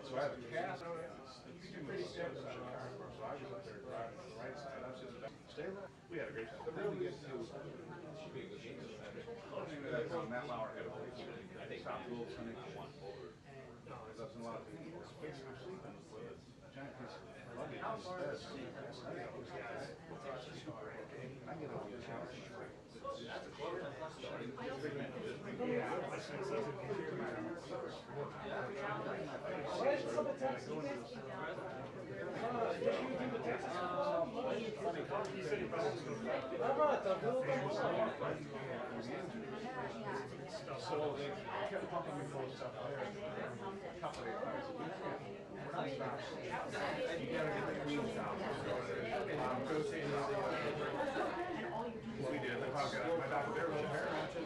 So I have a cast. You can really step aside of the car. So I was up there driving on the right side. I was just stay right. We had a great time. But then we get to Matt Lauer had a place. I think South Louisville Clinic one over. That's a lot of people. Basically sleeping with a giant piece of luggage. I get on the couch. So they kept pumping me full of stuff there. A couple of times a week. You gotta get the queens out. We did. My doctor there was a parent. And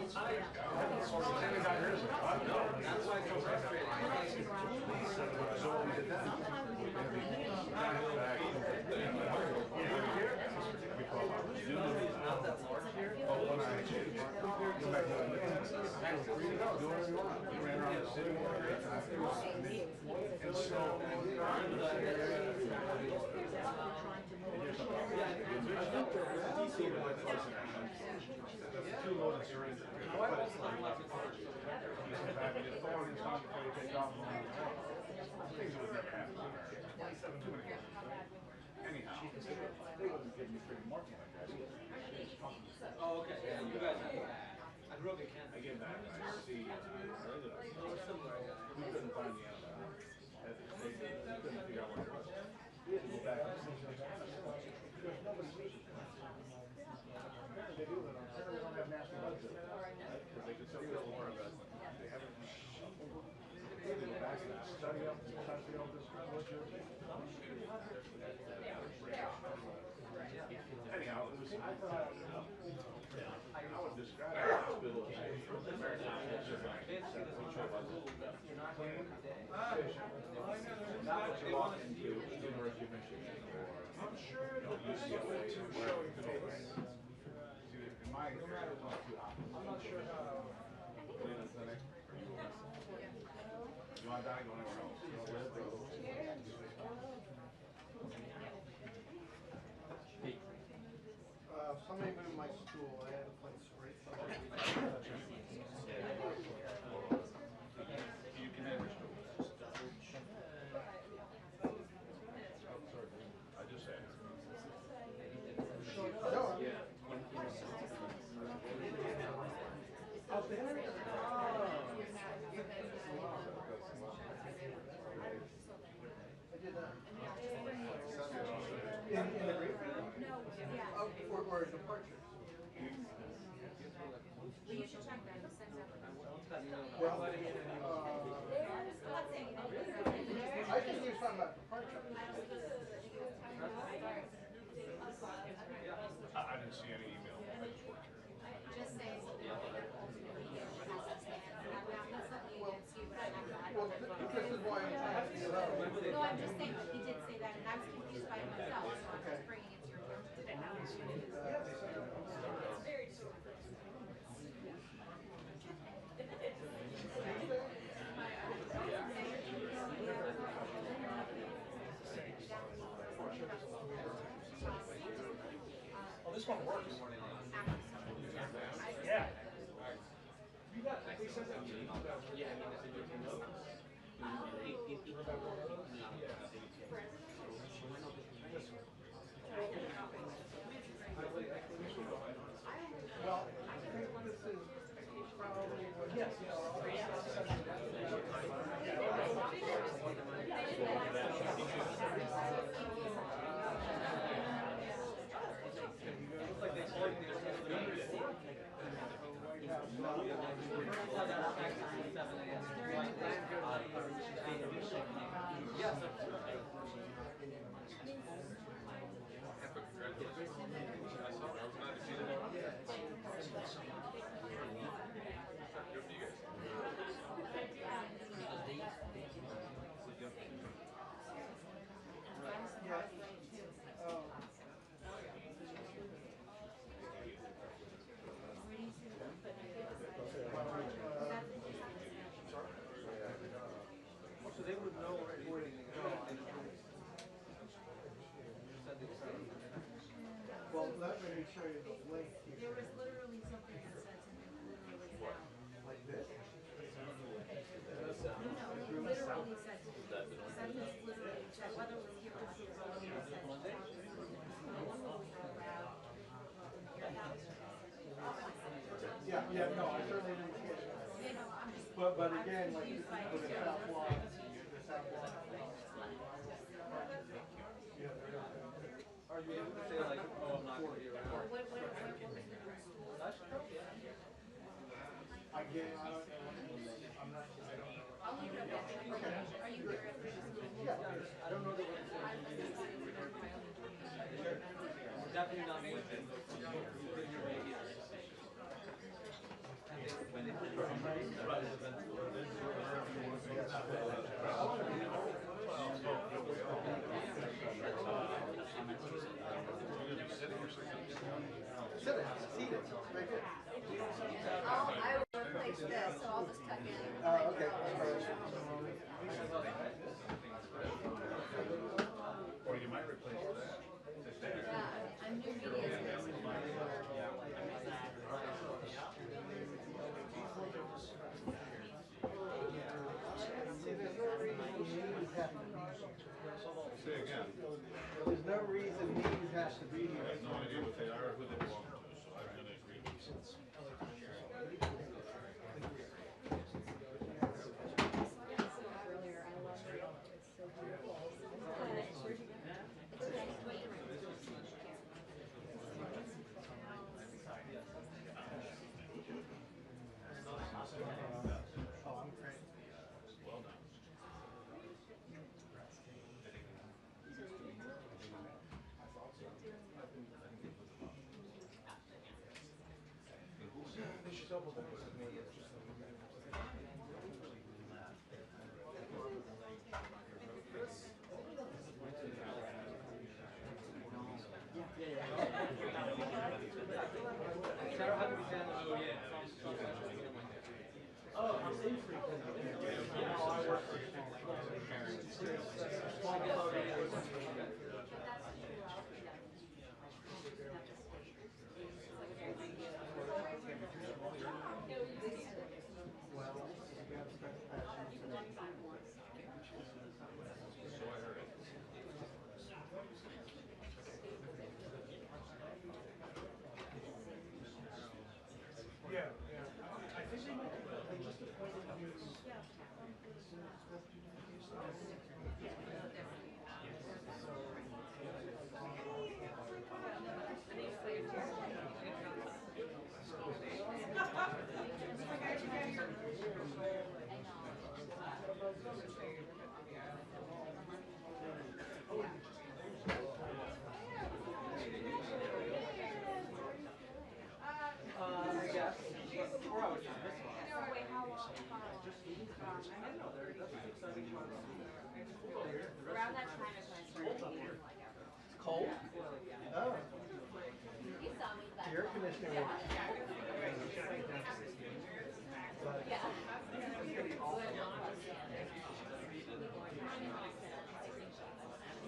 we got hers. That's why it's so frustrating. So what we did then, we call our we ran around the city and so two loaded syringes. Things would never happen. Anyhow, they wouldn't give me free morphine like that. Oh, okay. Yeah, you guys have I grew up in Canada. I get that. I see. We couldn't find the antibiotics. They couldn't figure out what it was. We had to go back and see. There's nobody teaching. They do that on Saturday. They don't have national budget. Because they could say a little more about it. They haven't. They go back and study up this. Anyhow, it was. I would describe the hospital as not what you walk into University of Michigan or UCLA or wherever you go. In my area, it's not too hot. I'm not sure how. Cleveland Clinic. You want to die? Go anywhere else. Somebody moved my stool. I had a place right for you can never stool. I just said. No. Out there? I did that. In the brief? No, or departures. You should check that. It sends out. Well, I think he was talking about departure. I didn't see any email. I just worked here. Just say something. Well, this is why I'm trying to figure it out. No, I'm just saying he did say that, and I was confused by it myself, so I'm just bringing it to your attention. It's very true. Oh, this one works. Yeah. You got they said that. Yeah, Well, I think this is probably what. Yes. show you the link here. There was literally something that said something literally about. Like this? No, he literally said, the sentence literally said, whether it was here or here, literally said, no one will be allowed your house. Yeah, no, I certainly didn't see it. You know, I'm just. But again, like, confused by with the it. South Law, the South Law. Yeah, there is. Are you able to say like, oh, I'm not going to be around? What was the rule? Again, I don't know. I'm not, I don't know. I'll look it up. Are you here at the school? Yeah, I don't know that what it's Definitely not with it. Bring your baby. When they put your Sit it, seat it, right there. I will replace this, so I'll just tuck in. Okay. Or you might replace that. Yeah, I'm new media. Say again. There's no reason these has to be I here. have no idea what they are or who they belong to, so I'm gonna agree with you. Earlier, I love it. It's so beautiful. Oh, I'm crazy. Well done. Around that time is when I started eating like everyone. Cold? Oh, You saw me back. the air conditioning works.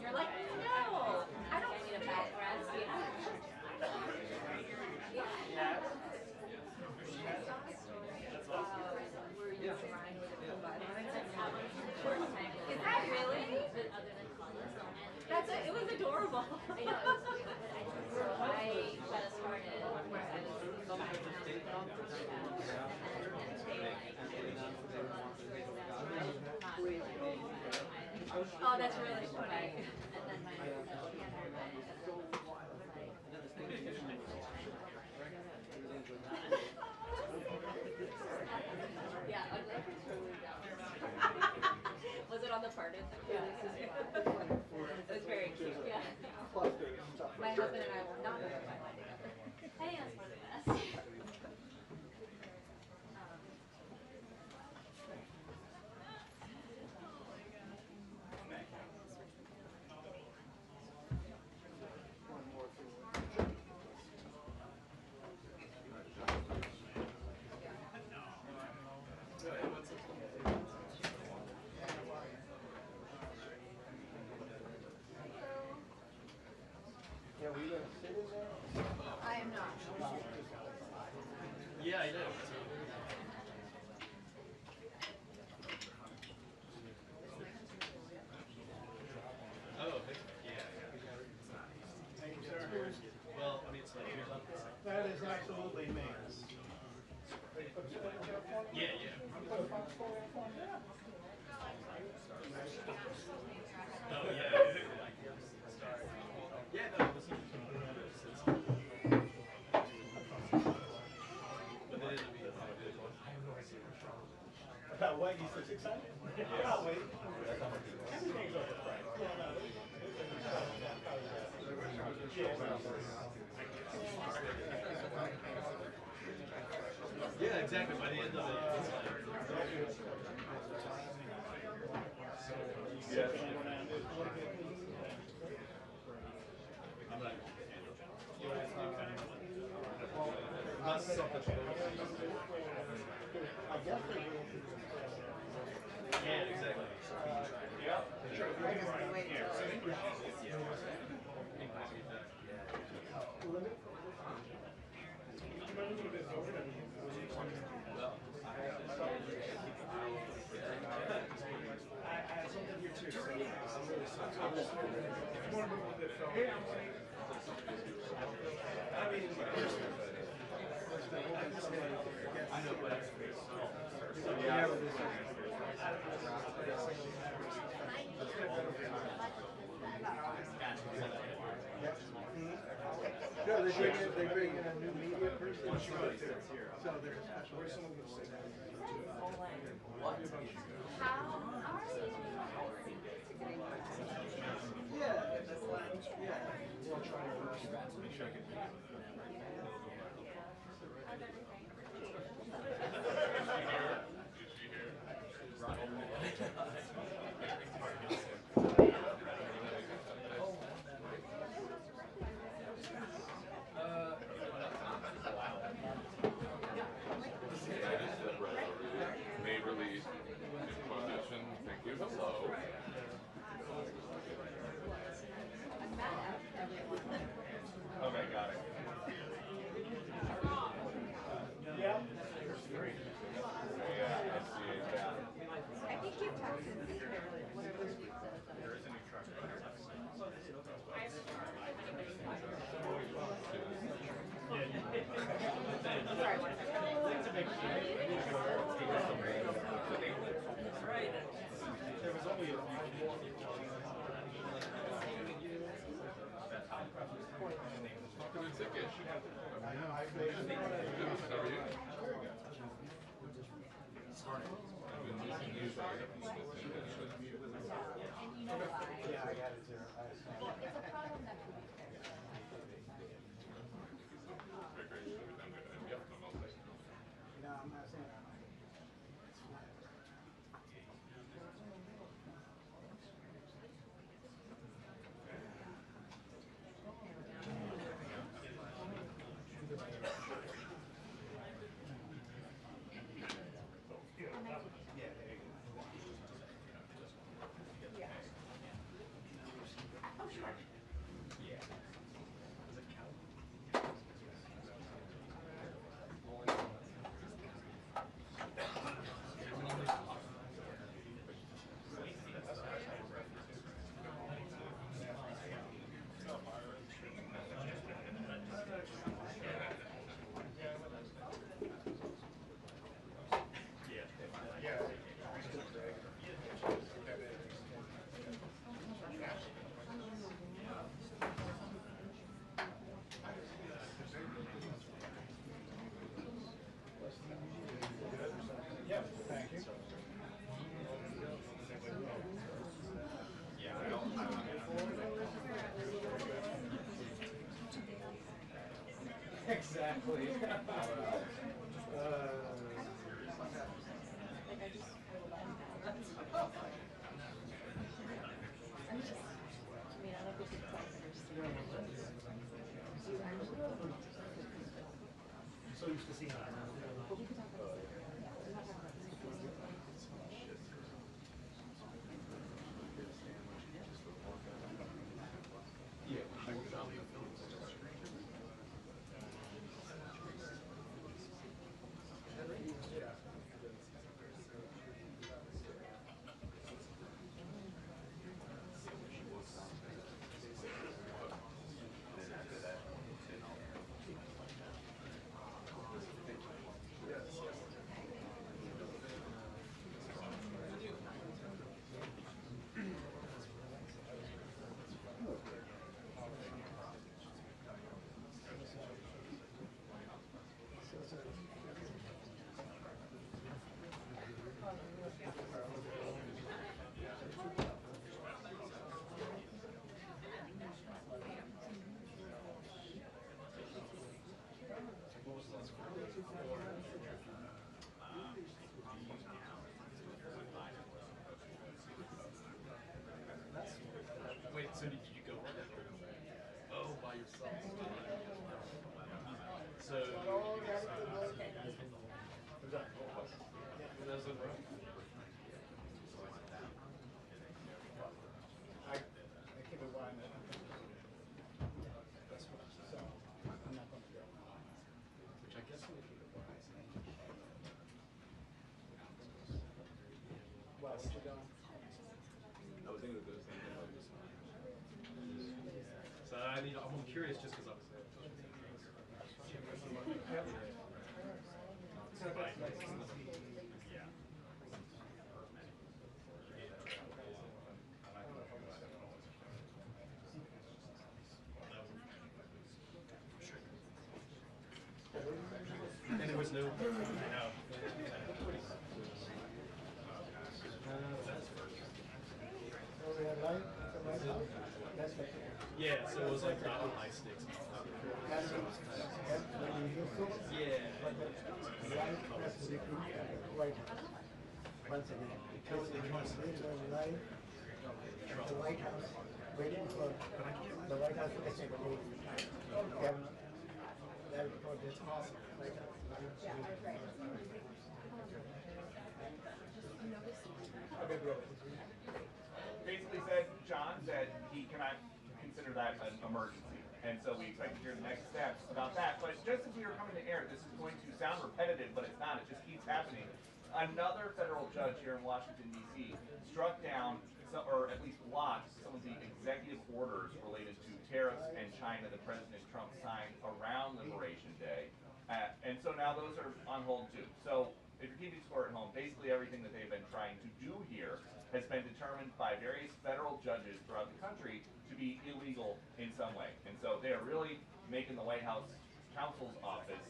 You're like, no, I don't need a back rest. Is that really? That's it. It was adorable. I know, it was cute, but I got us started. Oh, that's really funny. And then my yeah, Was it on the pardon? Yeah. It was very cute. Yeah. Plus, there's stuff. My husband and I will not have my life together. hey, that's one of the best. Yeah, yeah. Oh, yeah. Yeah, no, listen. But then it'll be a good one. About what? You said 600? Probably. Everything's overpriced. Yeah, exactly. By the end of it, it's like. Yeah. Not something. I guess they will. Yeah, exactly. Yeah. I know, but yeah. No, they bring in a new media person. So they're special. May release position. Thank you. Hello. Okay, got it. Yeah. Yeah, I see that. I think you texted me whatever you said. There is a new truck. Sorry, one second. There was only a Fucking sickish. I know, I agree. How are you? I've been missing you, so I haven't missed you. And you know why? Yeah, I got it too. Well, it's a problem that can be fixed. No, I'm not saying that. Exactly. So used to seeing that. limited this. So I mean, I'm curious just because obviously I've touched on yeah. And there was no, yeah, so it was like not on ice sticks. Yeah. Once again, because it was live, the White House waiting for the White House president. That report is awesome. Basically said, John said he cannot consider that an emergency. And so we expect to hear the next steps about that. But just as we were coming to air, this is going to sound repetitive, but it's not. It just keeps happening. Another federal judge here in Washington, D.C. struck down, or at least blocked, some of the executive orders related to tariffs and China that President Trump signed around Liberation Day. And so now those are on hold too. So if you're keeping score at home, basically everything that they've been trying to do here has been determined by various federal judges throughout the country to be illegal in some way. And so they are really making the White House counsel's office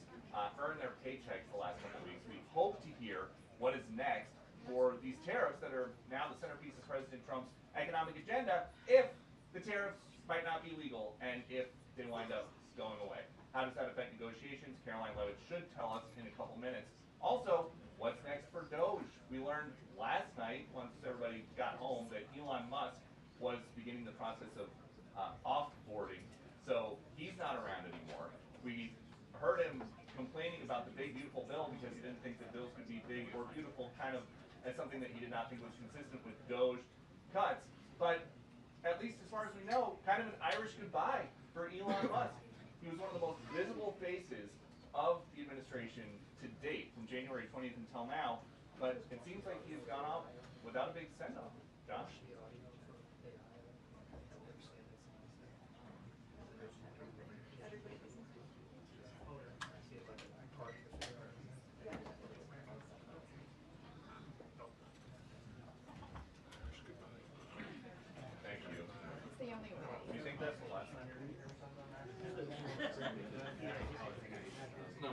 earn their paychecks the last couple of weeks. We hope to hear what is next for these tariffs that are now the centerpiece of President Trump's economic agenda, if the tariffs might not be legal and if they wind up going away. How does that affect negotiations? Karoline Leavitt should tell us in a couple minutes. Also, what's next for Doge? We learned last night, once everybody got home, that Elon Musk was beginning the process of offboarding. So he's not around anymore. We heard him complaining about the big beautiful bill because he didn't think that bills could be big or beautiful, kind of as something that he did not think was consistent with Doge cuts. But at least as far as we know, kind of an Irish goodbye for Elon Musk. He was one of the most visible faces of the administration to date, from January 20th until now, but it seems like he has gone off without a big send-off. Josh? Thank you. It's the only way. Do you think that's the last time you're here? No.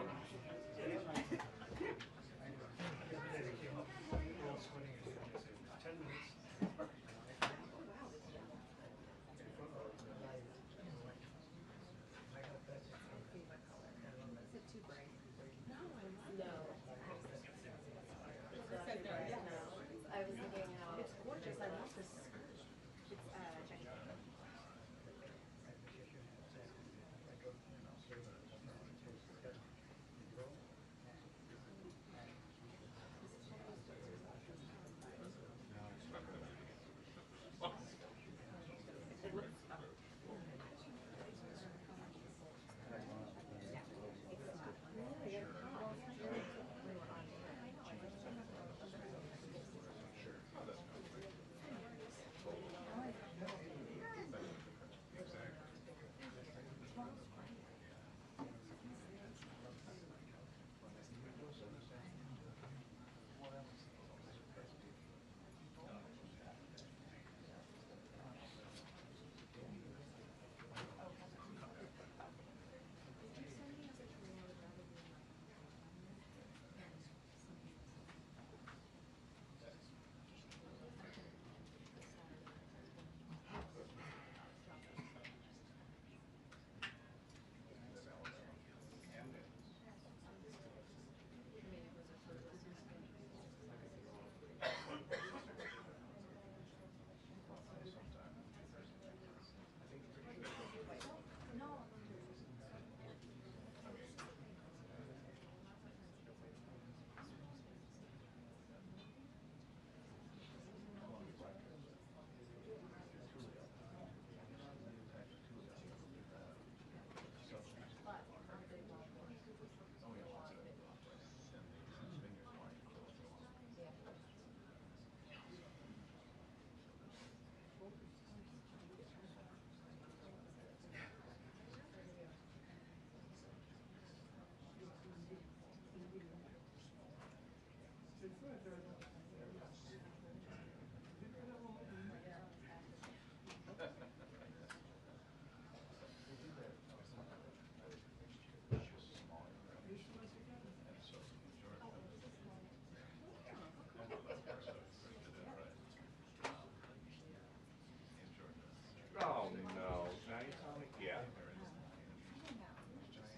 Oh no, now you're telling me, yeah.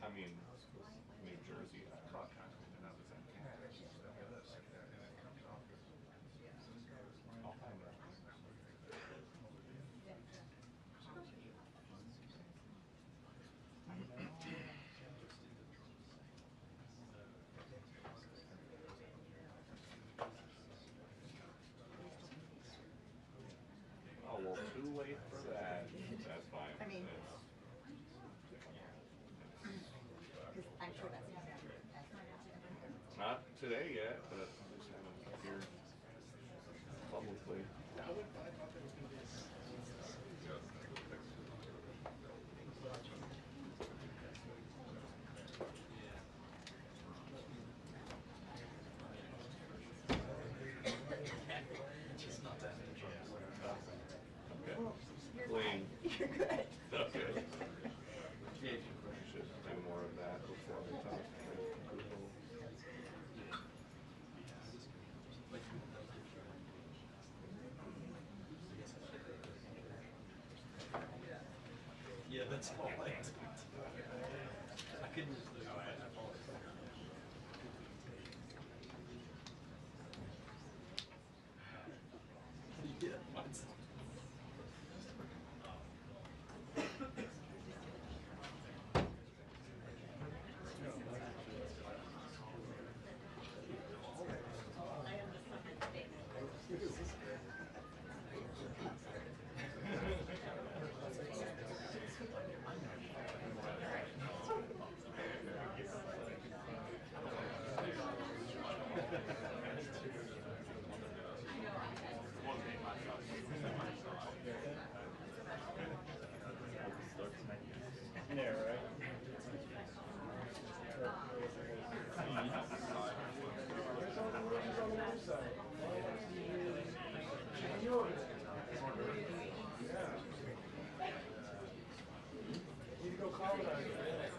I mean, New Jersey, I thought kind of didn't have the same thing. I'll find out. Oh, well, too late for that. That's fine. I mean, It's- because I'm sure that's not. Not today yet, but I'm just having here publicly. Okay. Clean. You're good. Okay. Should do more of that before we talk to Google. Yeah, that's all I do. I couldn't. Yeah, mine's. Yeah, right. Need to go colonize it.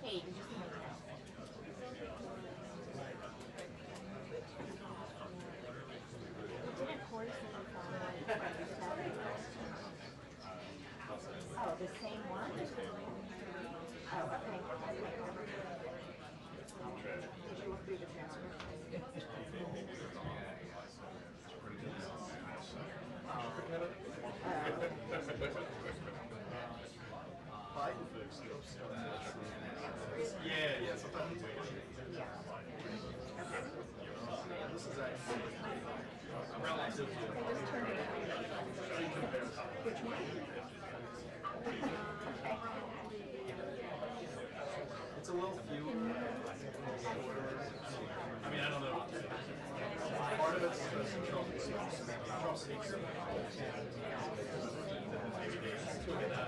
Hey, did you see my text? Didn't Corey say he found Oh, the same one? Oh, okay. Did you look through the transcript? Biden fixed it. Yeah, sometimes. Yeah. This is actually relative to. Which one? It's a little fewer. I mean, I don't know. Part of it's Trump's secret. Maybe they just took it out.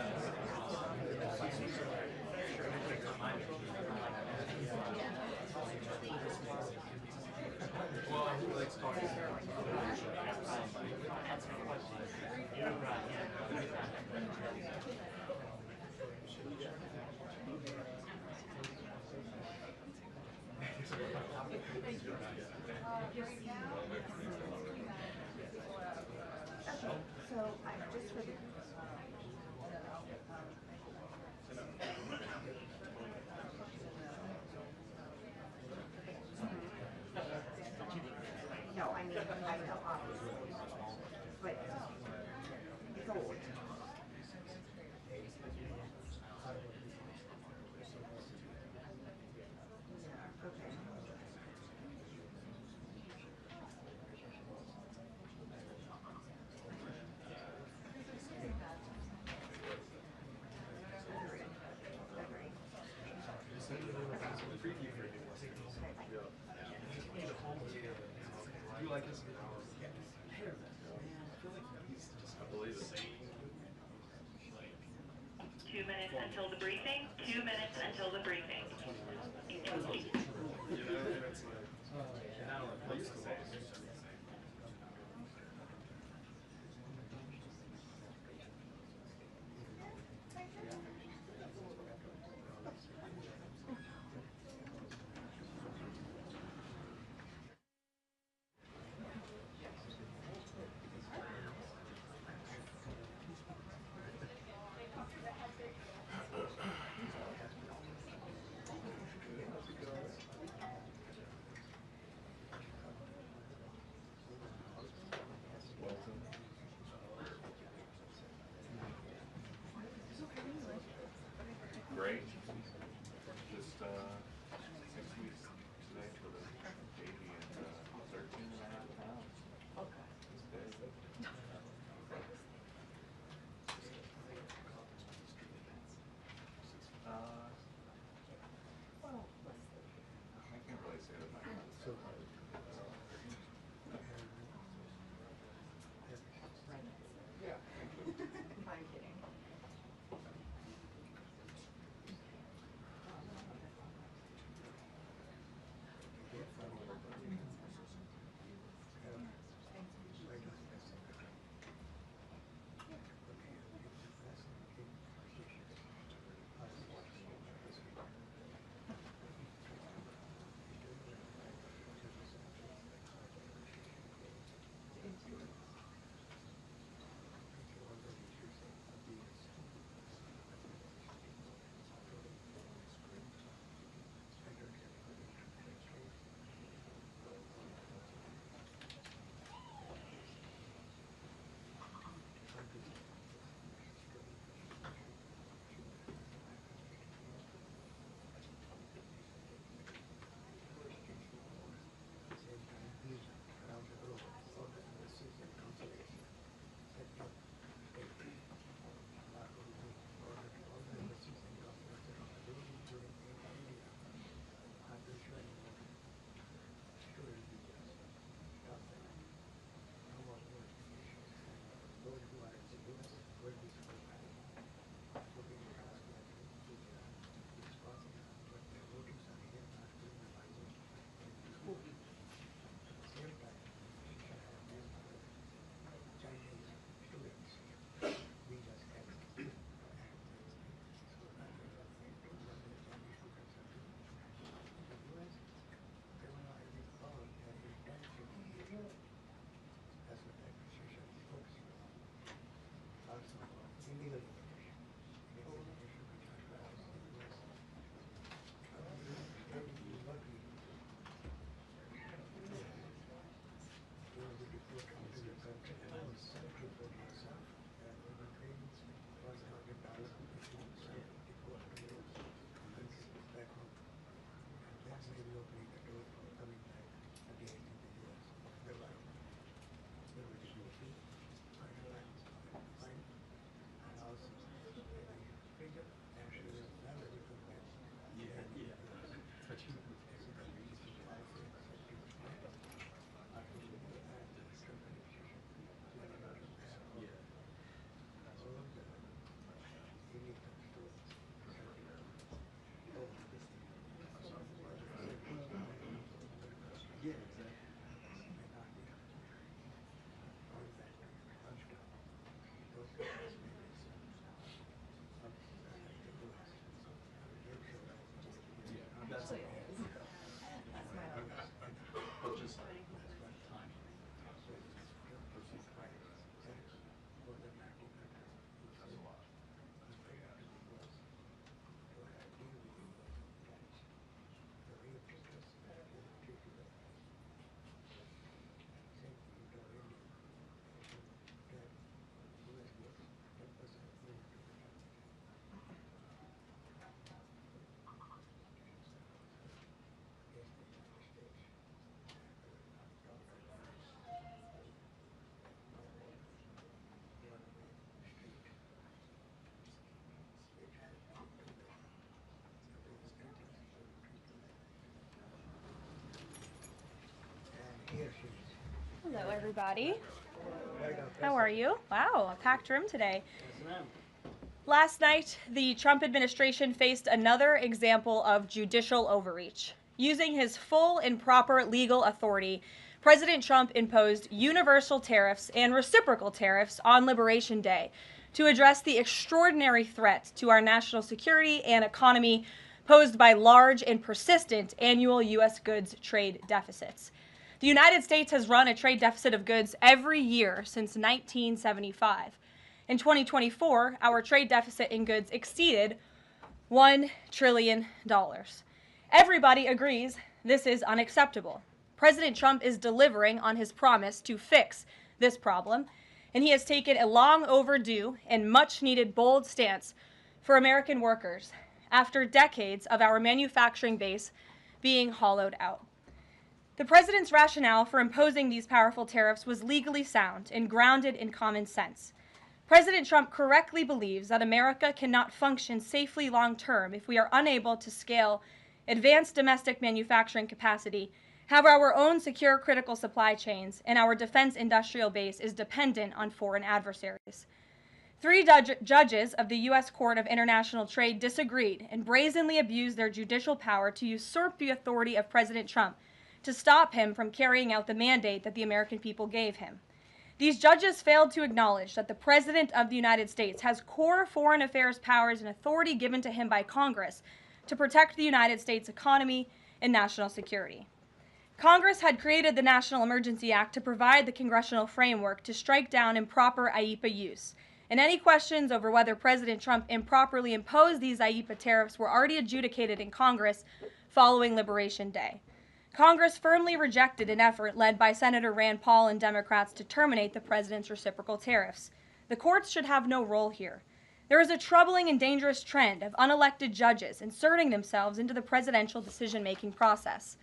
So I just for the. No, I mean, I know, obviously, but it's old. Yeah, okay. You like this? I believe it. 2 minutes until the briefing. 2 minutes until the briefing. You know, and it's like, and I don't know, I used to say it. Great. Just 6 weeks today for the baby and 13 and a half pounds. Okay. It's big. Well, I can't really say that my So, yeah. I'm kidding. Hello, everybody. How are you? Wow, a packed room today. Last night, the Trump administration faced another example of judicial overreach. Using his full and proper legal authority, President Trump imposed universal tariffs and reciprocal tariffs on Liberation Day to address the extraordinary threat to our national security and economy posed by large and persistent annual U.S. goods trade deficits. The United States has run a trade deficit of goods every year since 1975. In 2024, our trade deficit in goods exceeded $1 trillion. Everybody agrees this is unacceptable. President Trump is delivering on his promise to fix this problem, and he has taken a long overdue and much needed bold stance for American workers after decades of our manufacturing base being hollowed out. The president's rationale for imposing these powerful tariffs was legally sound and grounded in common sense. President Trump correctly believes that America cannot function safely long-term if we are unable to scale advanced domestic manufacturing capacity, have our own secure critical supply chains, and our defense industrial base is dependent on foreign adversaries. 3 judges of the U.S. Court of International Trade disagreed and brazenly abused their judicial power to usurp the authority of President Trump to stop him from carrying out the mandate that the American people gave him. These judges failed to acknowledge that the President of the United States has core foreign affairs powers and authority given to him by Congress to protect the United States economy and national security. Congress had created the National Emergency Act to provide the congressional framework to strike down improper IEEPA use, and any questions over whether President Trump improperly imposed these IEEPA tariffs were already adjudicated in Congress following Liberation Day. Congress firmly rejected an effort led by Senator Rand Paul and Democrats to terminate the president's reciprocal tariffs. The courts should have no role here. There is a troubling and dangerous trend of unelected judges inserting themselves into the presidential decision-making process.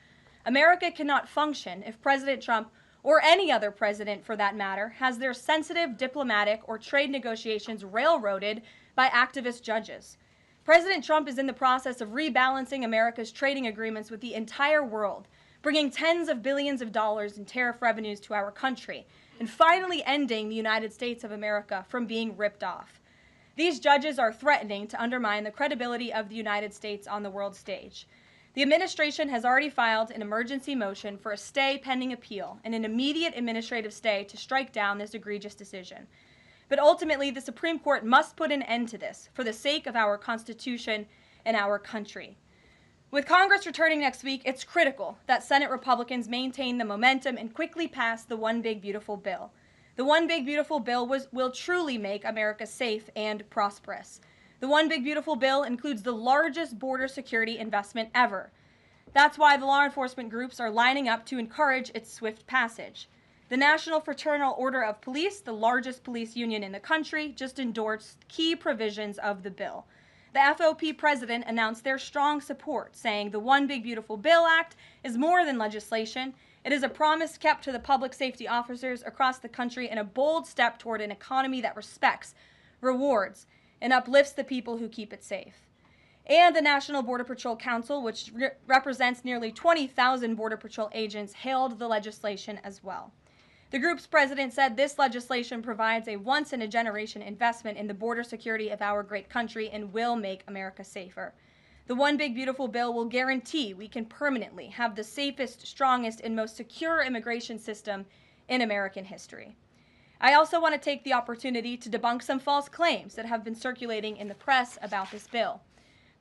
America cannot function if President Trump, or any other president for that matter, has their sensitive diplomatic or trade negotiations railroaded by activist judges. President Trump is in the process of rebalancing America's trading agreements with the entire world, bringing tens of billions of dollars in tariff revenues to our country, and finally ending the United States of America from being ripped off. These judges are threatening to undermine the credibility of the United States on the world stage. The administration has already filed an emergency motion for a stay pending appeal and an immediate administrative stay to strike down this egregious decision. But ultimately, the Supreme Court must put an end to this for the sake of our Constitution and our country. With Congress returning next week, it's critical that Senate Republicans maintain the momentum and quickly pass the One Big Beautiful Bill. The One Big Beautiful Bill will truly make America safe and prosperous. The One Big Beautiful Bill includes the largest border security investment ever. That's why the law enforcement groups are lining up to encourage its swift passage. The National Fraternal Order of Police, the largest police union in the country, just endorsed key provisions of the bill. The FOP president announced their strong support, saying the One Big Beautiful Bill Act is more than legislation. It is a promise kept to the public safety officers across the country and a bold step toward an economy that respects, rewards, and uplifts the people who keep it safe. And the National Border Patrol Council, which represents nearly 20,000 Border Patrol agents, hailed the legislation as well. The group's president said this legislation provides a once-in-a-generation investment in the border security of our great country and will make America safer. The One Big Beautiful Bill will guarantee we can permanently have the safest, strongest, and most secure immigration system in American history. I also want to take the opportunity to debunk some false claims that have been circulating in the press about this bill.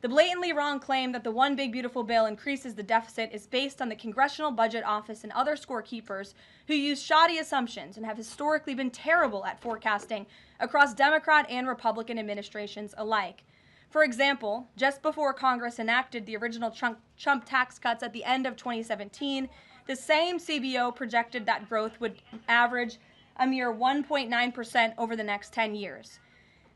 The blatantly wrong claim that the One Big Beautiful Bill increases the deficit is based on the Congressional Budget Office and other scorekeepers who use shoddy assumptions and have historically been terrible at forecasting across Democrat and Republican administrations alike. For example, just before Congress enacted the original Trump tax cuts at the end of 2017, the same CBO projected that growth would average a mere 1.9% over the next 10 years.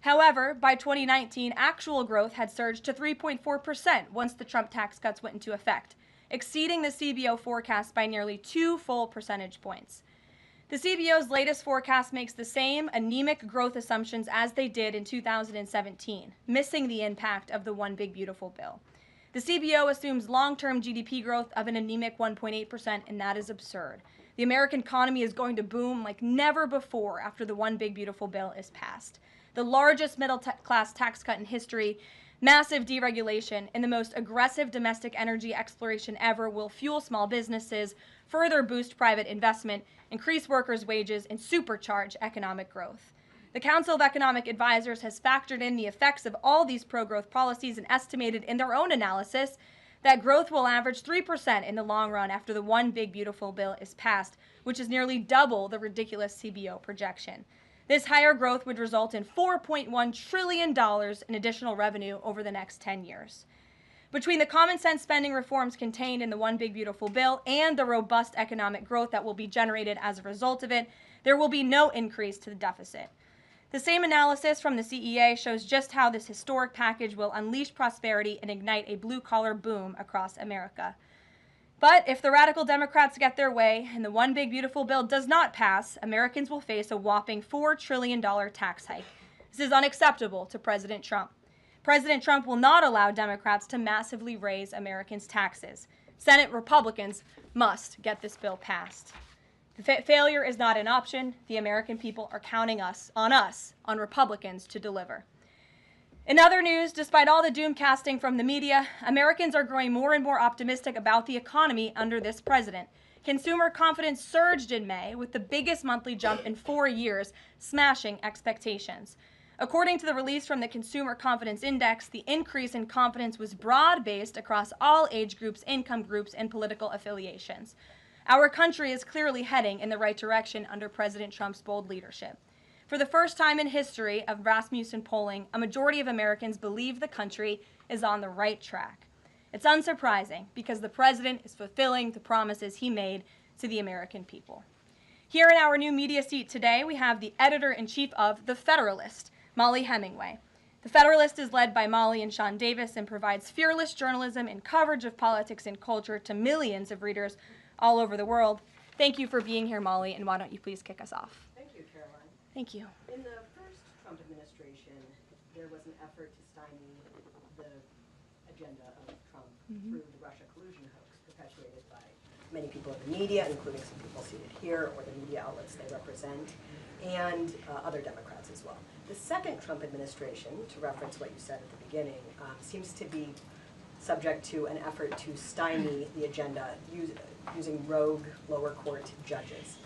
However, by 2019, actual growth had surged to 3.4% once the Trump tax cuts went into effect, exceeding the CBO forecast by nearly 2 full percentage points. The CBO's latest forecast makes the same anemic growth assumptions as they did in 2017, missing the impact of the One Big Beautiful Bill. The CBO assumes long-term GDP growth of an anemic 1.8%, and that is absurd. The American economy is going to boom like never before after the One Big Beautiful Bill is passed. The largest middle-class tax cut in history, massive deregulation, and the most aggressive domestic energy exploration ever will fuel small businesses, further boost private investment, increase workers' wages, and supercharge economic growth. The Council of Economic Advisors has factored in the effects of all these pro-growth policies and estimated in their own analysis that growth will average 3% in the long run after the One Big Beautiful Bill is passed, which is nearly double the ridiculous CBO projection. This higher growth would result in $4.1 trillion in additional revenue over the next 10 years. Between the common sense spending reforms contained in the One Big Beautiful Bill and the robust economic growth that will be generated as a result of it, there will be no increase to the deficit. The same analysis from the CEA shows just how this historic package will unleash prosperity and ignite a blue-collar boom across America. But if the radical Democrats get their way and the One Big Beautiful Bill does not pass, Americans will face a whopping $4 trillion tax hike. This is unacceptable to President Trump. President Trump will not allow Democrats to massively raise Americans' taxes. Senate Republicans must get this bill passed. Failure is not an option. The American people are counting on Republicans to deliver. In other news, despite all the doom casting from the media, Americans are growing more and more optimistic about the economy under this president. Consumer confidence surged in May with the biggest monthly jump in 4 years, smashing expectations. According to the release from the Consumer Confidence Index, the increase in confidence was broad-based across all age groups, income groups, and political affiliations. Our country is clearly heading in the right direction under President Trump's bold leadership. For the first time in history of Rasmussen polling, a majority of Americans believe the country is on the right track. It's unsurprising because the president is fulfilling the promises he made to the American people. Here in our new media seat today, we have the editor-in-chief of The Federalist, Molly Hemingway. The Federalist is led by Molly and Sean Davis and provides fearless journalism and coverage of politics and culture to millions of readers all over the world. Thank you for being here, Molly, and why don't you please kick us off? Thank you, Caroline. Thank you. In the first Trump administration, there was an effort to stymie the agenda of Trump through the Russia collusion hoax perpetuated by many people in the media, including some people seated here, or the media outlets they represent, and other Democrats as well. The second Trump administration, to reference what you said at the beginning, seems to be subject to an effort to stymie the agenda using rogue lower court judges.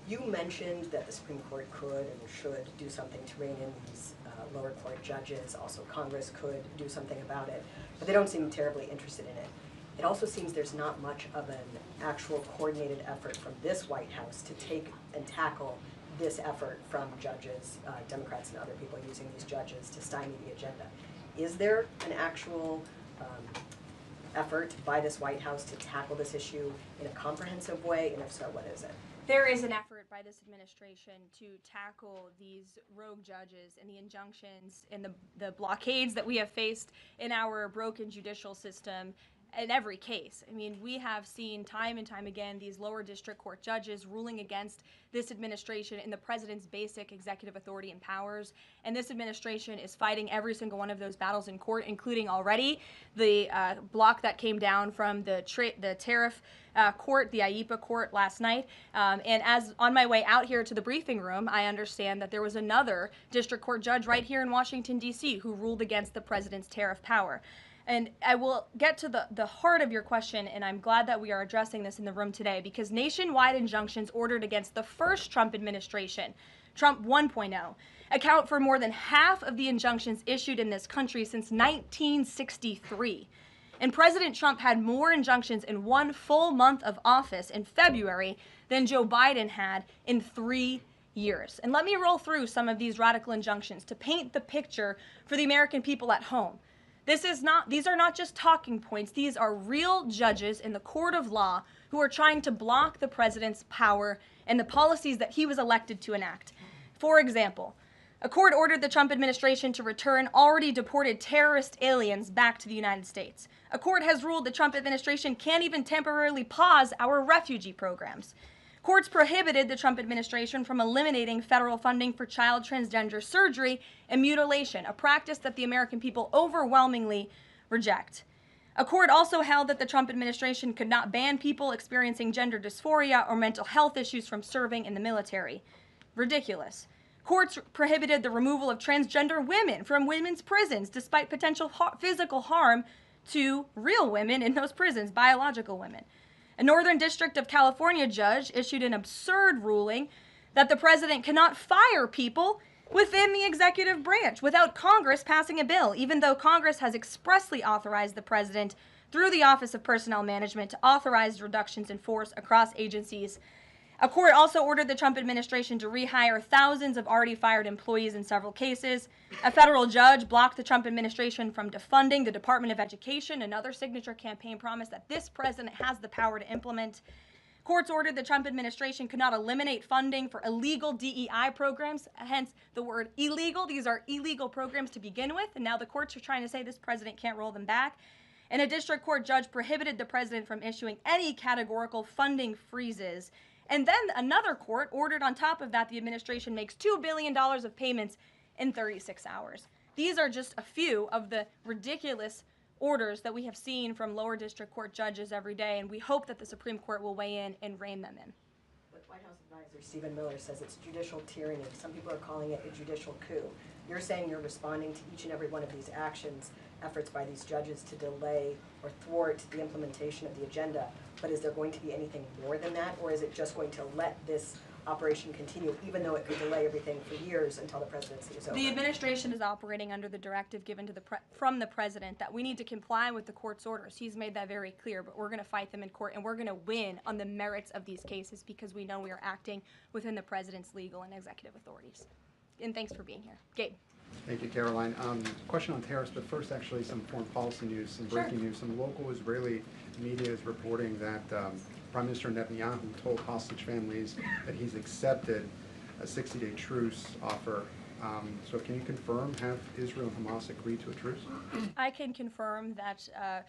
You mentioned that the Supreme Court could and should do something to rein in these lower court judges. Also, Congress could do something about it, but they don't seem terribly interested in it. It also seems there's not much of an actual coordinated effort from this White House to take and tackle this effort from judges, Democrats and other people using these judges to stymie the agenda. Is there an actual effort by this White House to tackle this issue in a comprehensive way, and if so, what is it? There is an effort by this administration to tackle these rogue judges and the injunctions and the blockades that we have faced in our broken judicial system in every case. I mean, we have seen time and time again these lower district court judges ruling against this administration in the president's basic executive authority and powers, and this administration is fighting every single one of those battles in court, including already the block that came down from the tariff court, the IEPA court last night. And as on my way out here to the briefing room, I understand that there was another district court judge right here in Washington, D.C. who ruled against the president's tariff power. And I will get to the heart of your question, and I'm glad that we are addressing this in the room today, because nationwide injunctions ordered against the first Trump administration, Trump 1.0, account for more than half of the injunctions issued in this country since 1963. And President Trump had more injunctions in one full month of office in February than Joe Biden had in 3 years. And let me roll through some of these radical injunctions to paint the picture for the American people at home. These are not just talking points. These are real judges in the court of law who are trying to block the president's power and the policies that he was elected to enact. For example, a court ordered the Trump administration to return already deported terrorist aliens back to the United States. A court has ruled the Trump administration can't even temporarily pause our refugee programs. Courts prohibited the Trump administration from eliminating federal funding for child transgender surgery and mutilation, a practice that the American people overwhelmingly reject. A court also held that the Trump administration could not ban people experiencing gender dysphoria or mental health issues from serving in the military. Ridiculous. Courts prohibited the removal of transgender women from women's prisons despite potential physical harm to real women in those prisons, biological women. A Northern District of California judge issued an absurd ruling that the president cannot fire people within the executive branch without Congress passing a bill, even though Congress has expressly authorized the president through the Office of Personnel Management to authorize reductions in force across agencies. A court also ordered the Trump administration to rehire thousands of already fired employees in several cases. A federal judge blocked the Trump administration from defunding the Department of Education, another signature campaign promise that this president has the power to implement. Courts ordered the Trump administration could not eliminate funding for illegal DEI programs, hence the word illegal. These are illegal programs to begin with, and now the courts are trying to say this president can't roll them back. And a district court judge prohibited the president from issuing any categorical funding freezes. And then another court ordered on top of that the administration makes $2 billion of payments in 36 hours. These are just a few of the ridiculous orders that we have seen from lower district court judges every day, and we hope that the Supreme Court will weigh in and rein them in. But White House advisor Stephen Miller says it's judicial tyranny. Some people are calling it a judicial coup. You're saying you're responding to each and every one of these actions, efforts by these judges to delay or thwart the implementation of the agenda, but is there going to be anything more than that, or is it just going to let this operation continue, even though it could delay everything for years until the presidency is over? The administration is operating under the directive given to from the president that we need to comply with the court's orders. He's made that very clear, but we're going to fight them in court, and we're going to win on the merits of these cases because we know we are acting within the president's legal and executive authorities. And thanks for being here. Gabe. Thank you, Caroline. Question on tariffs, but first actually some foreign policy news, some breaking news. Some local Israeli media is reporting that Prime Minister Netanyahu told hostage families that he's accepted a 60-day truce offer. So can you confirm, have Israel and Hamas agreed to a truce? I can confirm that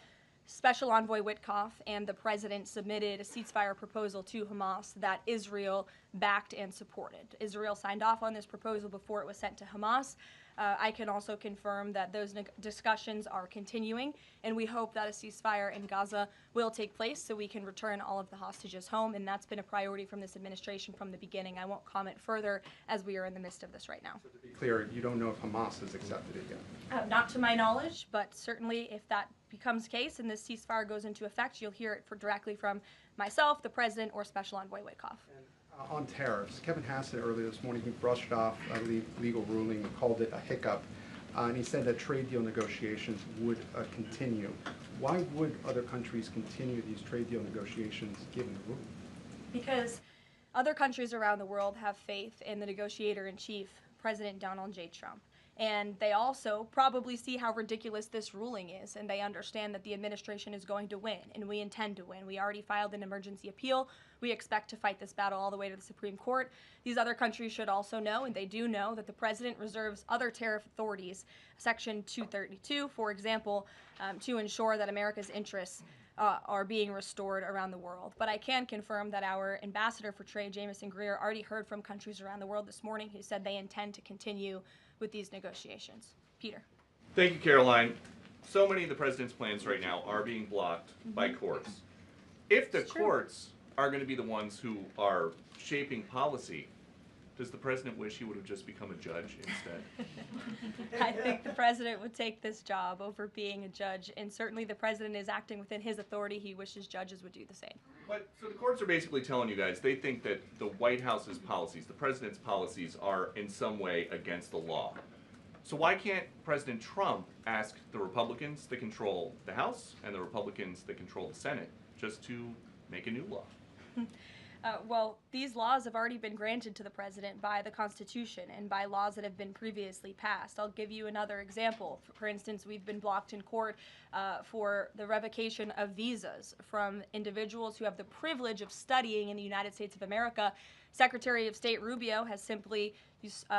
Special Envoy Witkoff and the president submitted a ceasefire proposal to Hamas that Israel backed and supported. Israel signed off on this proposal before it was sent to Hamas. I can also confirm that those discussions are continuing, and we hope that a ceasefire in Gaza will take place so we can return all of the hostages home, and that's been a priority from this administration from the beginning. I won't comment further as we are in the midst of this right now. So to be clear, you don't know if Hamas has accepted it yet? Not to my knowledge, but certainly if that becomes the case and this ceasefire goes into effect, you'll hear it directly from myself, the president, or Special Envoy Witkoff. On tariffs, Kevin Hassett earlier this morning, he brushed off a legal ruling, called it a hiccup, and he said that trade deal negotiations would continue. Why would other countries continue these trade deal negotiations given the ruling? Because other countries around the world have faith in the negotiator-in-chief, President Donald J. Trump. And they also probably see how ridiculous this ruling is, and they understand that the administration is going to win, and we intend to win. We already filed an emergency appeal. We expect to fight this battle all the way to the Supreme Court. These other countries should also know, and they do know, that the president reserves other tariff authorities, Section 232, for example, to ensure that America's interests are being restored around the world. But I can confirm that our ambassador for trade, Jamison Greer, already heard from countries around the world this morning who said they intend to continue with these negotiations. Peter. Thank you, Caroline. So many of the president's plans right now are being blocked by courts. If the courts are going to be the ones who are shaping policy, does the president wish he would have just become a judge instead? I think the president would take this job over being a judge, and certainly the president is acting within his authority. He wishes judges would do the same. But so the courts are basically telling you guys they think that the White House's policies, the president's policies, are in some way against the law. So why can't President Trump ask the Republicans that control the House and the Republicans that control the Senate just to make a new law? Well, these laws have already been granted to the president by the Constitution and by laws that have been previously passed. I'll give you another example. For instance, we've been blocked in court for the revocation of visas from individuals who have the privilege of studying in the United States of America. Secretary of State Rubio has simply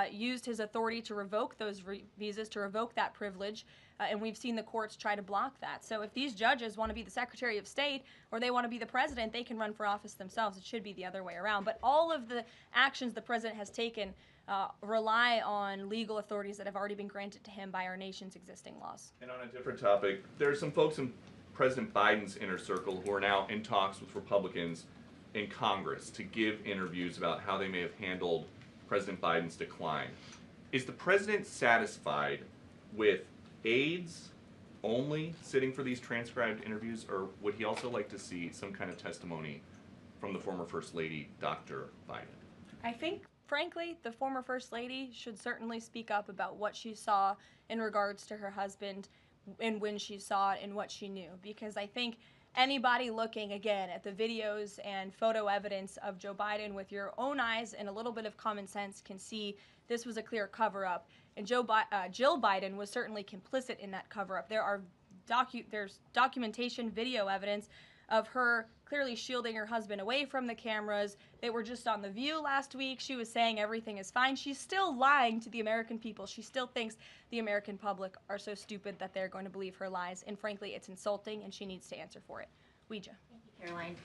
used his authority to revoke those visas, to revoke that privilege, and we've seen the courts try to block that. So if these judges want to be the Secretary of State or they want to be the president, they can run for office themselves. It should be the other way around. But all of the actions the president has taken rely on legal authorities that have already been granted to him by our nation's existing laws. And on a different topic, there are some folks in President Biden's inner circle who are now in talks with Republicans in Congress to give interviews about how they may have handled President Biden's decline. Is the president satisfied with aides only sitting for these transcribed interviews, or would he also like to see some kind of testimony from the former First Lady, Dr. Biden? I think, frankly, the former First Lady should certainly speak up about what she saw in regards to her husband and when she saw it and what she knew. Because I think anybody looking, again, at the videos and photo evidence of Joe Biden with your own eyes and a little bit of common sense can see this was a clear cover-up. And Jill Biden was certainly complicit in that cover-up. There's documentation, video evidence of her clearly shielding her husband away from the cameras. They were just on The View last week. She was saying everything is fine. She's still lying to the American people. She still thinks the American public are so stupid that they're going to believe her lies. And frankly, it's insulting, and she needs to answer for it. Ouija. Thank you, Caroline.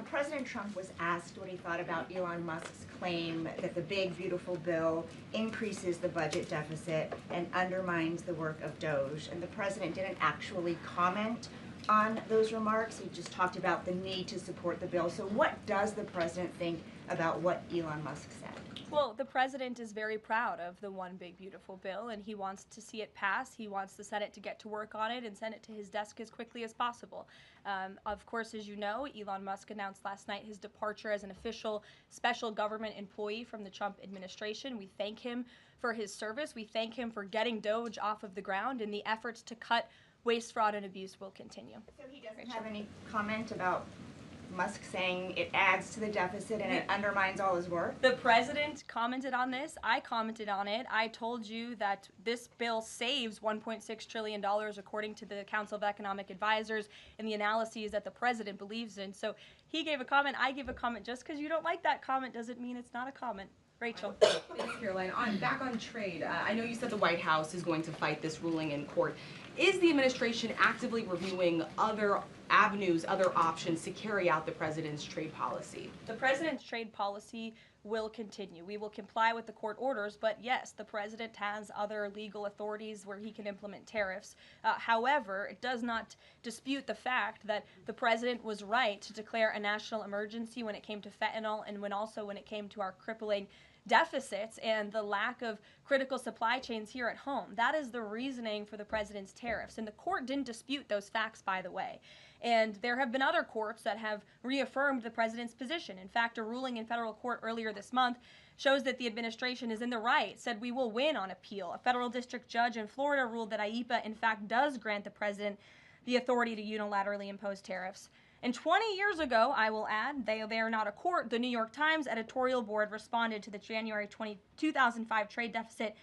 President Trump was asked what he thought about Elon Musk's claim that the big, beautiful bill increases the budget deficit and undermines the work of DOJ. And the president didn't actually comment on those remarks. He just talked about the need to support the bill. So what does the president think about what Elon Musk said? Well, the president is very proud of the one big beautiful bill, and he wants to see it pass. He wants the Senate to get to work on it and send it to his desk as quickly as possible. Of course, as you know, Elon Musk announced last night his departure as an official special government employee from the Trump administration. We thank him for his service. We thank him for getting DOJ off of the ground, and the efforts to cut waste, fraud, and abuse will continue. So he doesn't have any comment about Musk saying it adds to the deficit and it undermines all his work? The president commented on this. I commented on it. I told you that this bill saves $1.6 trillion according to the Council of Economic Advisors and the analyses that the president believes in. So he gave a comment. I gave a comment. Just because you don't like that comment doesn't mean it's not a comment. Rachel. Thanks, Caroline. Back on trade, I know you said the White House is going to fight this ruling in court. Is the administration actively reviewing other avenues, other options to carry out the president's trade policy? The president's trade policy will continue. We will comply with the court orders, but yes, the president has other legal authorities where he can implement tariffs. However, it does not dispute the fact that the president was right to declare a national emergency when it came to fentanyl and when it came to our crippling deficits and the lack of critical supply chains here at home. That is the reasoning for the president's tariffs. And the court didn't dispute those facts, by the way. And there have been other courts that have reaffirmed the president's position. In fact, a ruling in federal court earlier this month shows that the administration is in the right, said we will win on appeal. A federal district judge in Florida ruled that IEEPA, in fact, does grant the president the authority to unilaterally impose tariffs. And 20 years ago, I will add, they are not a court, the New York Times editorial board responded to the January 2005 trade deficit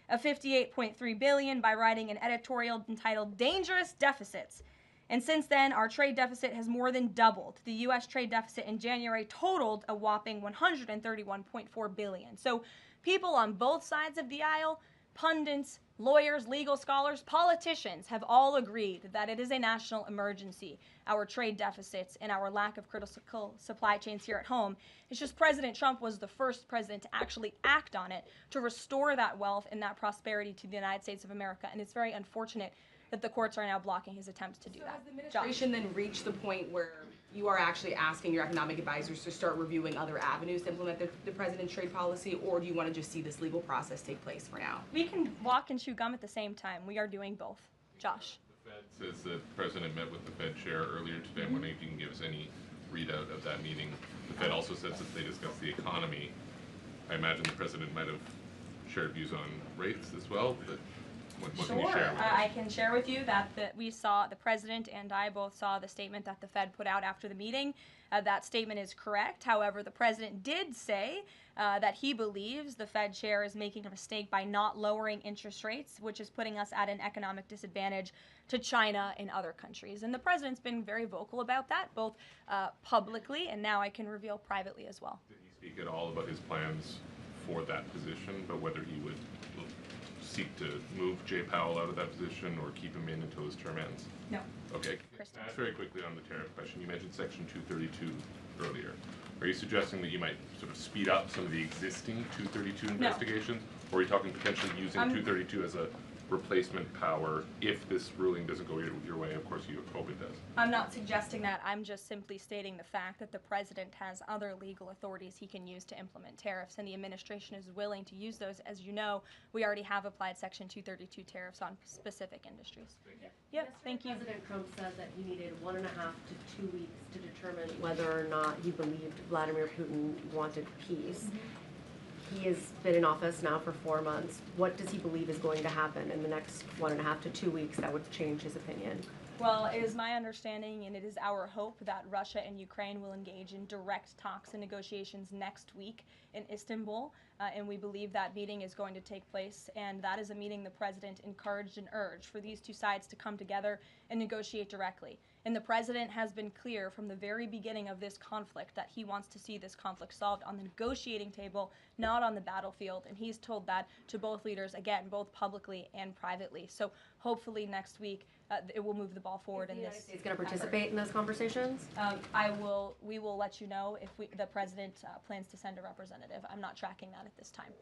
of $58.3 billion by writing an editorial entitled Dangerous Deficits. And since then, our trade deficit has more than doubled. The U.S. trade deficit in January totaled a whopping $131.4 billion. So people on both sides of the aisle, pundits, lawyers, legal scholars, politicians have all agreed that it is a national emergency, our trade deficits and our lack of critical supply chains here at home. It's just President Trump was the first president to actually act on it, to restore that wealth and that prosperity to the United States of America. And it's very unfortunate that the courts are now blocking his attempts to do that. Has the administration then reached the point where you are actually asking your economic advisors to start reviewing other avenues to implement the president's trade policy, or do you want to just see this legal process take place for now? We can walk and chew gum at the same time. We are doing both. Josh. The Fed says the president met with the Fed chair earlier today. I'm wondering if you can give us any readout of that meeting. The Fed also says that they discussed the economy. I imagine the president might have shared views on rates as well, but what can you share with us? I can share with you that we saw, the president and I both saw the statement that the Fed put out after the meeting. That statement is correct. However, the president did say that he believes the Fed chair is making a mistake by not lowering interest rates, which is putting us at an economic disadvantage to China and other countries. And the president's been very vocal about that, both publicly and now I can reveal privately as well. Did he speak at all about his plans for that position, but whether he would seek to move Jay Powell out of that position or keep him in until his term ends? No. Okay. Ask very quickly on the tariff question. You mentioned Section 232 earlier. Are you suggesting that you might sort of speed up some of the existing 232 investigations? Or are you talking potentially using 232 as a replacement power if this ruling doesn't go your way? Of course, you hope it does. I'm not suggesting that. I'm just simply stating the fact that the president has other legal authorities he can use to implement tariffs, and the administration is willing to use those. As you know, we already have applied Section 232 tariffs on specific industries. Thank you. Yep, thank you. President Trump said that he needed 1.5 to 2 weeks to determine whether or not he believed Vladimir Putin wanted peace. He has been in office now for 4 months. What does he believe is going to happen in the next 1.5 to 2 weeks that would change his opinion? Well, it is my understanding and it is our hope that Russia and Ukraine will engage in direct talks and negotiations next week in Istanbul, and we believe that meeting is going to take place, and that is a meeting the president encouraged and urged for these two sides to come together and negotiate directly. And the president has been clear from the very beginning of this conflict that he wants to see this conflict solved on the negotiating table, not on the battlefield, and he's told that to both leaders, again, both publicly and privately. So hopefully next week it will move the ball forward in this. Is the United States going to participate in those conversations? We will let you know if the president plans to send a representative. I'm not tracking that at this time.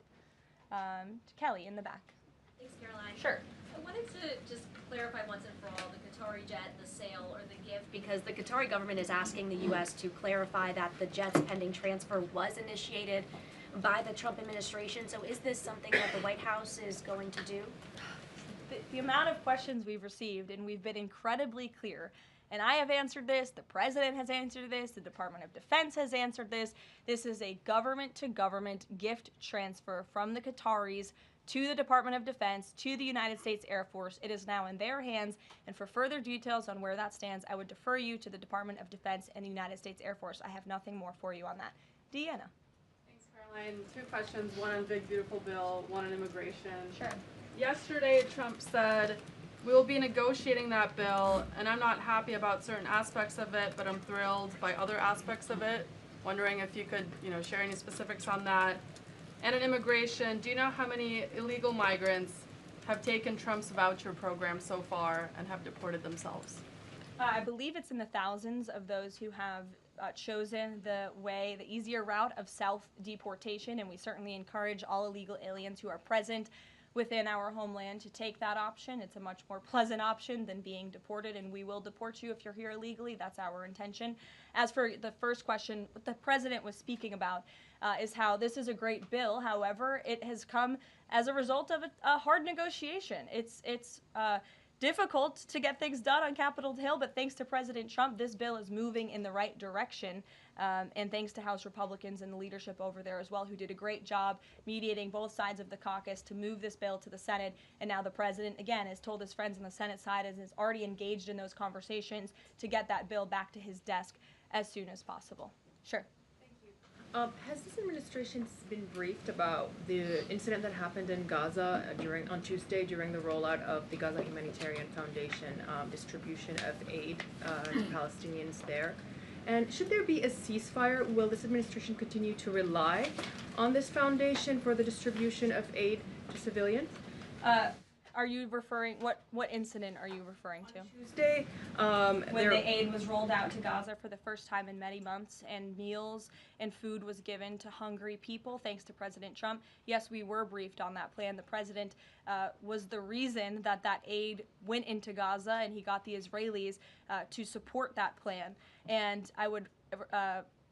Kelly in the back. Thanks, Caroline. Sure. I wanted to just clarify once and for all the Qatari jet, the sale, or the gift, because the Qatari government is asking the U.S. to clarify that the jet's pending transfer was initiated by the Trump administration. So is this something that the White House is going to do? The amount of questions we've received, and we've been incredibly clear, and I have answered this, the president has answered this, the Department of Defense has answered this. This is a government-to-government gift transfer from the Qataris to the Department of Defense, to the United States Air Force. It is now in their hands, and for further details on where that stands, I would defer you to the Department of Defense and the United States Air Force. I have nothing more for you on that. Deanna. Thanks, Caroline. 2 questions, one on Big Beautiful Bill, one on immigration. Sure. Yesterday, Trump said, we will be negotiating that bill, and I'm not happy about certain aspects of it, but I'm thrilled by other aspects of it. Wondering if you could, share any specifics on that. And in immigration, do you know how many illegal migrants have taken Trump's voucher program so far and have deported themselves? I believe it's in the thousands of those who have chosen the easier route of self-deportation, and we certainly encourage all illegal aliens who are present within our homeland to take that option. It's a much more pleasant option than being deported, and we will deport you if you're here illegally. That's our intention. As for the first question, what the president was speaking about is how this is a great bill. However, it has come as a result of a hard negotiation. It's difficult to get things done on Capitol Hill, but thanks to President Trump, this bill is moving in the right direction. And thanks to House Republicans and the leadership over there as well, who did a great job mediating both sides of the caucus to move this bill to the Senate. And now the president, again, has told his friends on the Senate side and is already engaged in those conversations to get that bill back to his desk as soon as possible. Sure. Has this administration been briefed about the incident that happened in Gaza on Tuesday during the rollout of the Gaza Humanitarian Foundation distribution of aid to Palestinians there? And should there be a ceasefire, will this administration continue to rely on this foundation for the distribution of aid to civilians? Are you referring, what incident are you referring to? Tuesday, when the aid was rolled out to Gaza for the first time in many months, and meals and food was given to hungry people thanks to President Trump. Yes, we were briefed on that plan. The president was the reason that aid went into Gaza, and he got the Israelis to support that plan. And I would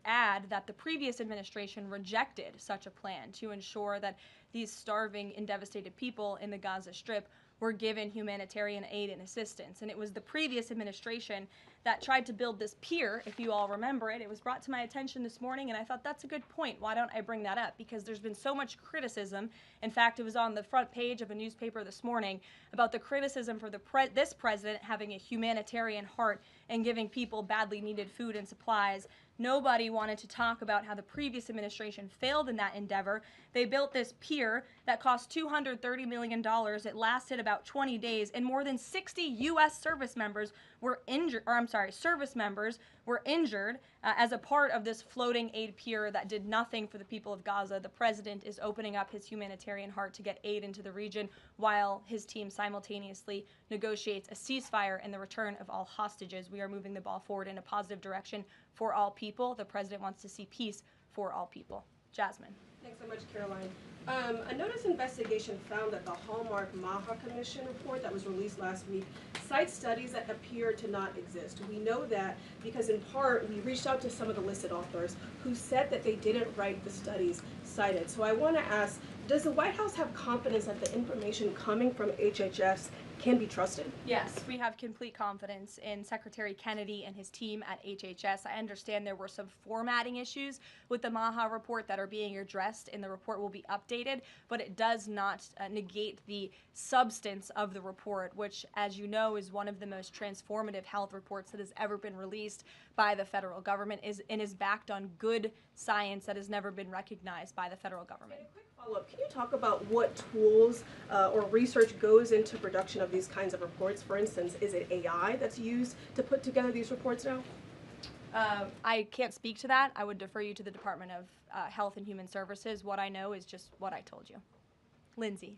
add that the previous administration rejected such a plan to ensure that these starving and devastated people in the Gaza Strip were given humanitarian aid and assistance. And it was the previous administration that tried to build this pier, if you all remember it. It was brought to my attention this morning, and I thought that's a good point. Why don't I bring that up? Because there's been so much criticism. In fact, it was on the front page of a newspaper this morning about the criticism for this president having a humanitarian heart and giving people badly needed food and supplies. Nobody wanted to talk about how the previous administration failed in that endeavor. They built this pier that cost $230 million. It lasted about 20 days, and more than 60 U.S. service members were injured, as a part of this floating aid pier that did nothing for the people of Gaza. The president is opening up his humanitarian heart to get aid into the region while his team simultaneously negotiates a ceasefire and the return of all hostages. We are moving the ball forward in a positive direction for all people. The president wants to see peace for all people. Jasmine. Thanks so much, Caroline. A notice investigation found that the Hallmark Maha Commission report that was released last week cites studies that appear to not exist. We know that because in part we reached out to some of the listed authors who said that they didn't write the studies cited. So I want to ask, does the White House have confidence that the information coming from HHS can be trusted? Yes, we have complete confidence in Secretary Kennedy and his team at HHS. I understand there were some formatting issues with the Maha report that are being addressed, and the report will be updated, but it does not negate the substance of the report, which, as you know, is one of the most transformative health reports that has ever been released by the federal government and is backed on good science that has never been recognized by the federal government. Follow-up, can you talk about what tools or research goes into production of these kinds of reports? For instance, is it AI that's used to put together these reports now? I can't speak to that. I would defer you to the Department of Health and Human Services. What I know is just what I told you. Lindsay.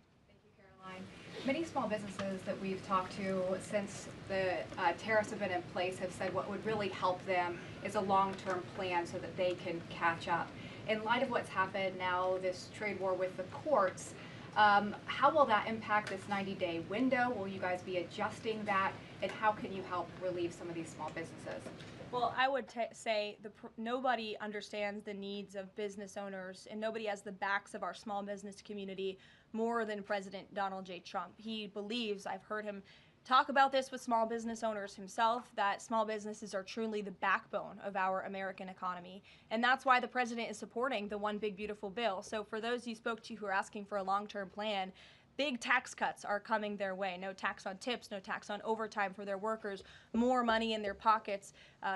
Caroline. Many small businesses that we've talked to since the tariffs have been in place have said what would really help them is a long-term plan so that they can catch up. In light of what's happened now, this trade war with the courts, how will that impact this 90-day window? Will you guys be adjusting that? And how can you help relieve some of these small businesses? Well, I would say nobody understands the needs of business owners, and nobody has the backs of our small business community more than President Donald J. Trump. He believes, I've heard him talk about this with small business owners himself, that small businesses are truly the backbone of our American economy. And that's why the president is supporting the One Big Beautiful Bill. So for those you spoke to who are asking for a long-term plan, big tax cuts are coming their way. No tax on tips, no tax on overtime for their workers, more money in their pockets.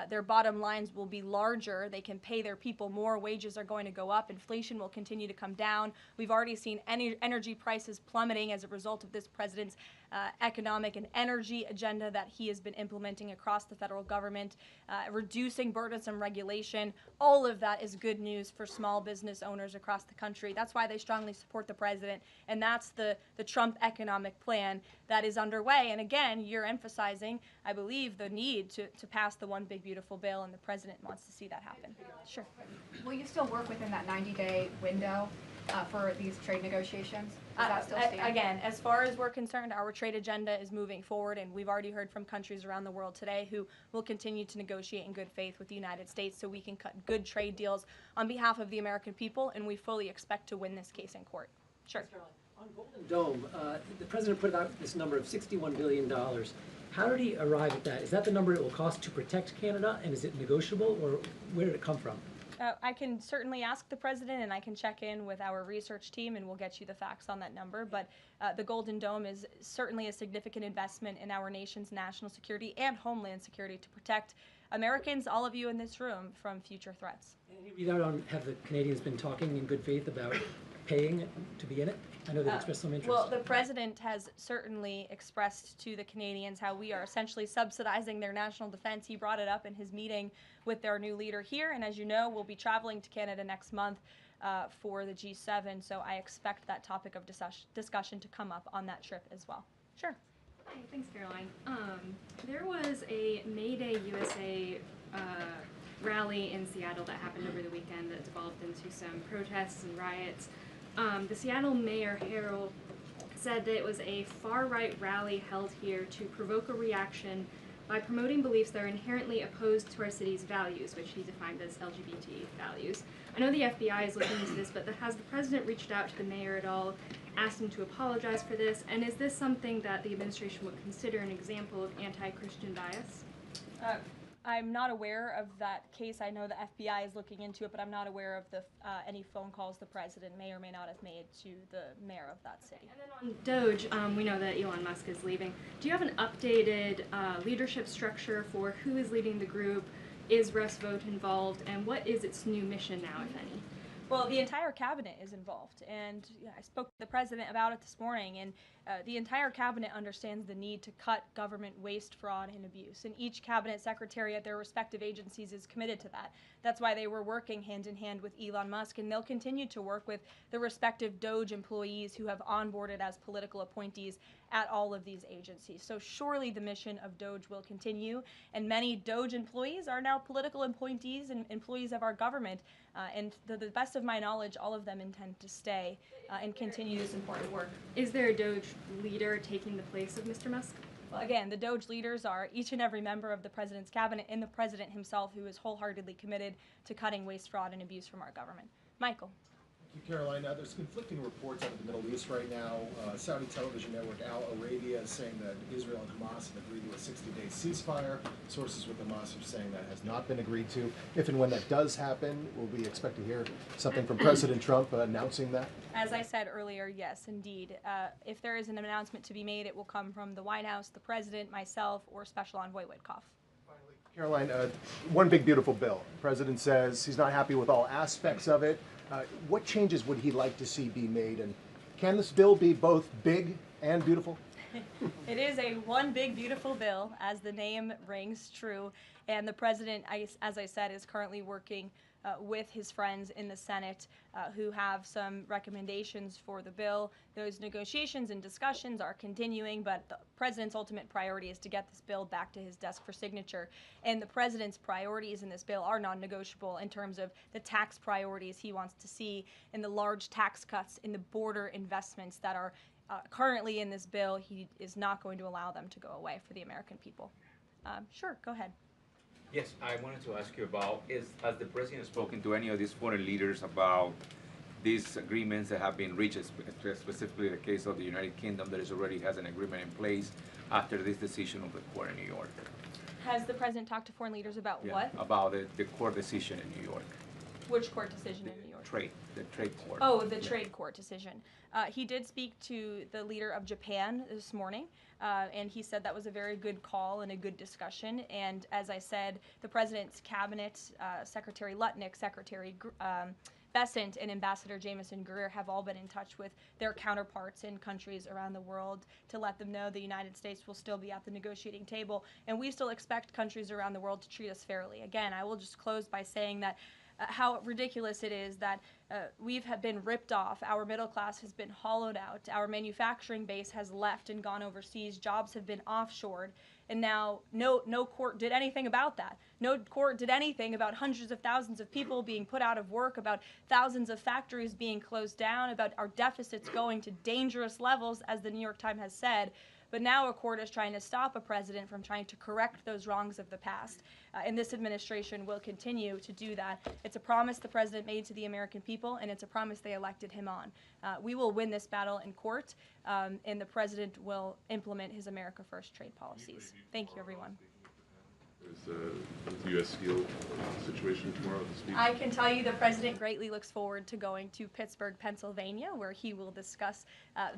Their bottom lines will be larger. They can pay their people more. Wages are going to go up. Inflation will continue to come down. We've already seen energy prices plummeting as a result of this president's economic and energy agenda that he has been implementing across the federal government, reducing burdensome regulation. All of that is good news for small business owners across the country. That's why they strongly support the president, and that's the Trump economic plan that is underway. And again, you're emphasizing, I believe, the need to pass the One Big Beautiful Bill, and the president wants to see that happen. Sure. Will you still work within that 90-day window for these trade negotiations? Does that still stand? Again, as far as we're concerned, our trade agenda is moving forward, and we've already heard from countries around the world today who will continue to negotiate in good faith with the United States so we can cut good trade deals on behalf of the American people, and we fully expect to win this case in court. Sure. On Golden Dome, the president put out this number of $61 billion. How did he arrive at that? Is that the number it will cost to protect Canada, and is it negotiable, or where did it come from? I can certainly ask the president, and I can check in with our research team, and we'll get you the facts on that number. But the Golden Dome is certainly a significant investment in our nation's national security and homeland security to protect Americans, all of you in this room, from future threats. Any readout on, have the Canadians been talking in good faith about paying to be in it? I know they've expressed some interest. Well, the president has certainly expressed to the Canadians how we are essentially subsidizing their national defense. He brought it up in his meeting with their new leader here, and as you know, we'll be traveling to Canada next month for the G7, so I expect that topic of discussion to come up on that trip as well. Sure. Hi, thanks, Caroline. There was a May Day USA rally in Seattle that happened over the weekend that devolved into some protests and riots. The Seattle Mayor Harrell said that it was a far-right rally held here to provoke a reaction by promoting beliefs that are inherently opposed to our city's values, which he defined as LGBT values. I know the FBI is looking into this, but has the president reached out to the mayor at all, asked him to apologize for this, and is this something that the administration would consider an example of anti-Christian bias? I'm not aware of that case. I know the FBI is looking into it, but I'm not aware of any phone calls the president may or may not have made to the mayor of that city. And then on DOGE, we know that Elon Musk is leaving. Do you have an updated leadership structure for who is leading the group? Is Russ Vought involved? And what is its new mission now, if any? Well, the entire cabinet is involved, and I spoke to the president about it this morning, and the entire cabinet understands the need to cut government waste, fraud, and abuse, and each cabinet secretary at their respective agencies is committed to that. That's why they were working hand in hand with Elon Musk, and they'll continue to work with the respective DOGE employees who have onboarded as political appointees at all of these agencies. So surely the mission of DOGE will continue, and many DOGE employees are now political appointees and employees of our government, and to the best of my knowledge, all of them intend to stay and continue this important work. Is there a DOGE leader taking the place of Mr. Musk? Well, again, the DOGE leaders are each and every member of the president's cabinet and the president himself, who is wholeheartedly committed to cutting waste, fraud, and abuse from our government. Michael. Thank you, Caroline. There's conflicting reports out of the Middle East right now. Saudi television network Al Arabia is saying that Israel and Hamas have agreed to a 60-day ceasefire. Sources with Hamas are saying that has not been agreed to. If and when that does happen, will we expect to hear something from President Trump announcing that? As I said earlier, yes, indeed. If there is an announcement to be made, it will come from the White House, the president, myself, or Special Envoy Witkoff. Caroline, one big beautiful bill. The president says he's not happy with all aspects of it. What changes would he like to see be made, and can this bill be both big and beautiful? It is a one big beautiful bill, as the name rings true, and the president, as I said, is currently working with his friends in the Senate who have some recommendations for the bill. Those negotiations and discussions are continuing, but the president's ultimate priority is to get this bill back to his desk for signature. And the president's priorities in this bill are non-negotiable in terms of the tax priorities he wants to see and the large tax cuts in the border investments that are currently in this bill. He is not going to allow them to go away for the American people. Sure, go ahead. Yes, I wanted to ask you about, has the president spoken to any of these foreign leaders about these agreements that have been reached, specifically the case of the United Kingdom that already has an agreement in place after this decision of the court in New York? Has the president talked to foreign leaders about what? About the court decision in New York. Which court decision in New York? The trade court. Oh, the trade court decision. He did speak to the leader of Japan this morning, and he said that was a very good call and a good discussion. And as I said, the president's cabinet, Secretary Lutnick, Secretary Bessent, and Ambassador Jameson Greer have all been in touch with their counterparts in countries around the world to let them know the United States will still be at the negotiating table, and we still expect countries around the world to treat us fairly. Again, I will just close by saying that how ridiculous it is that we have been ripped off, our middle class has been hollowed out, our manufacturing base has left and gone overseas, jobs have been offshored, and now no court did anything about that. No court did anything about hundreds of thousands of people being put out of work, about thousands of factories being closed down, about our deficits going to dangerous levels, as the New York Times has said. But now a court is trying to stop a president from trying to correct those wrongs of the past. And this administration will continue to do that. It's a promise the president made to the American people, and it's a promise they elected him on. We will win this battle in court, and the president will implement his America First trade policies. Thank you, everyone. Is the U.S. Steel situation tomorrow to speak? I can tell you the president greatly looks forward to going to Pittsburgh, Pennsylvania, where he will discuss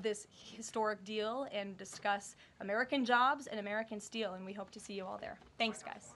this historic deal and discuss American jobs and American steel, and we hope to see you all there. Thanks, guys.